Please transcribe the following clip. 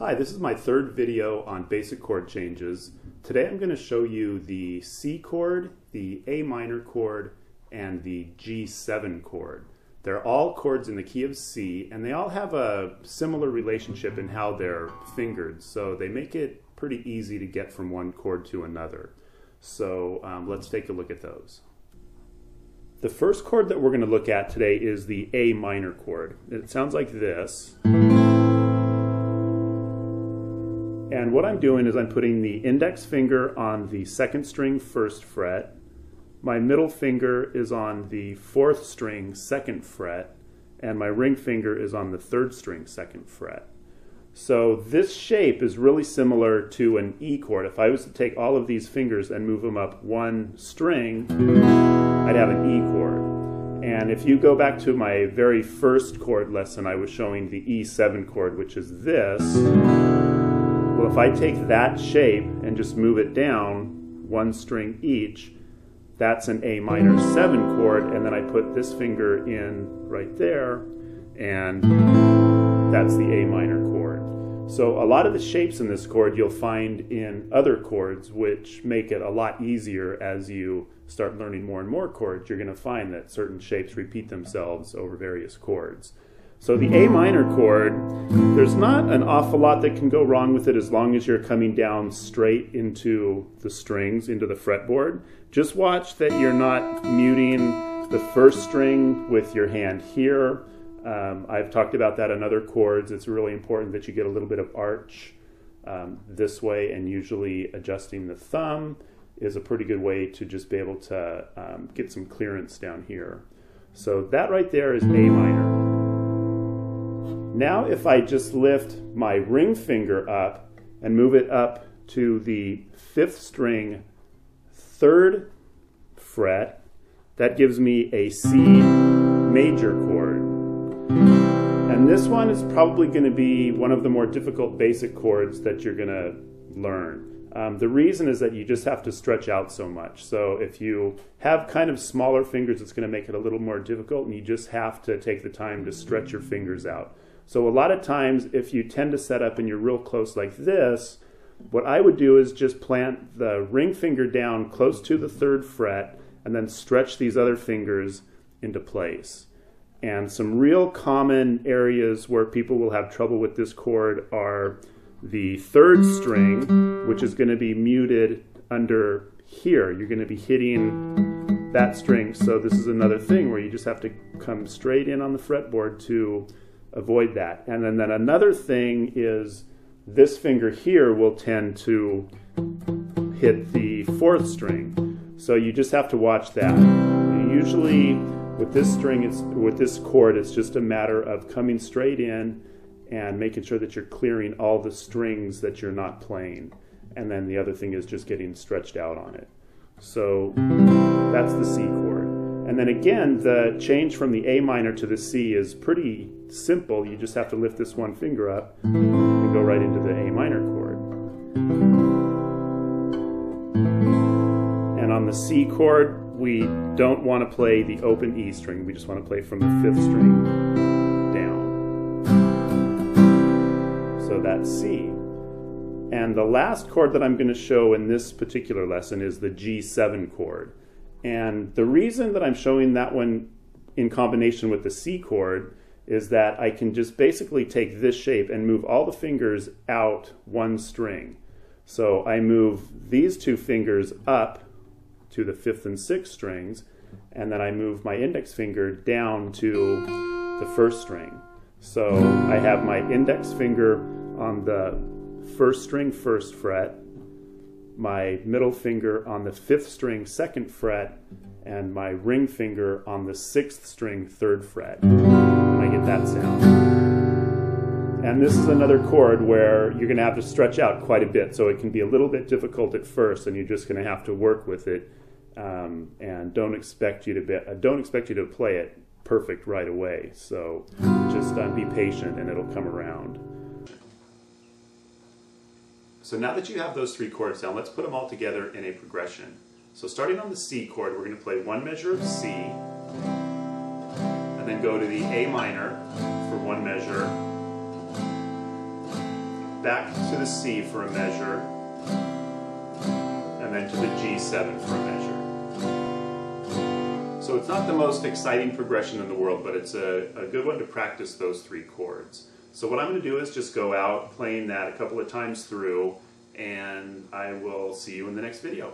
Hi, this is my third video on basic chord changes. Today I'm going to show you the C chord, the A minor chord, and the G7 chord. They're all chords in the key of C, and they all have a similar relationship in how they're fingered, so they make it pretty easy to get from one chord to another. So let's take a look at those. The first chord that we're going to look at today is the A minor chord. It sounds like this. And what I'm doing is I'm putting the index finger on the second string first fret. My middle finger is on the fourth string second fret, and my ring finger is on the third string second fret. So this shape is really similar to an E chord. If I was to take all of these fingers and move them up one string, I'd have an E chord. And if you go back to my very first chord lesson, I was showing the E7 chord, which is this. Well, if I take that shape and just move it down one string each, that's an A minor 7 chord, and then I put this finger in right there, and that's the A minor chord. So a lot of the shapes in this chord you'll find in other chords, which make it a lot easier as you start learning more and more chords. You're going to find that certain shapes repeat themselves over various chords. So the A minor chord, there's not an awful lot that can go wrong with it as long as you're coming down straight into the strings, into the fretboard. Just watch that you're not muting the first string with your hand here. I've talked about that in other chords. It's really important that you get a little bit of arch this way, and usually adjusting the thumb is a pretty good way to just be able to get some clearance down here. So that right there is A minor. Now if I just lift my ring finger up and move it up to the fifth string third fret, that gives me a C major chord. And this one is probably going to be one of the more difficult basic chords that you're going to learn. The reason is that you just have to stretch out so much. So if you have kind of smaller fingers, it's going to make it a little more difficult, and you just have to take the time to stretch your fingers out. So a lot of times, if you tend to set up and you're real close like this, what I would do is just plant the ring finger down close to the third fret and then stretch these other fingers into place. And some real common areas where people will have trouble with this chord are the third string, which is going to be muted under here. You're going to be hitting that string. So this is another thing where you just have to come straight in on the fretboard to avoid that. And then another thing is this finger here will tend to hit the fourth string. So you just have to watch that. Usually with this string, with this chord, it's just a matter of coming straight in and making sure that you're clearing all the strings that you're not playing. And then the other thing is just getting stretched out on it. So that's the C chord. And then again, the change from the A minor to the C is pretty simple. You just have to lift this one finger up and go right into the A minor chord. And on the C chord, we don't want to play the open E string. We just want to play from the fifth string down. So that's C. And the last chord that I'm going to show in this particular lesson is the G7 chord. And the reason that I'm showing that one in combination with the C chord is that I can just basically take this shape and move all the fingers out one string. So I move these two fingers up to the fifth and sixth strings, and then I move my index finger down to the first string. So I have my index finger on the first string first fret, my middle finger on the fifth string second fret, and my ring finger on the sixth string third fret. And I get that sound. And this is another chord where you're going to have to stretch out quite a bit, so it can be a little bit difficult at first, and you're just going to have to work with it. And don't expect you to play it perfect right away. So just be patient, and it'll come around. So now that you have those three chords down, let's put them all together in a progression. So starting on the C chord, we're going to play one measure of C, and then go to the A minor for one measure, back to the C for a measure, and then to the G7 for a measure. So it's not the most exciting progression in the world, but it's a good one to practice those 3 chords. So what I'm going to do is just go out playing that a couple of times through, and I will see you in the next video.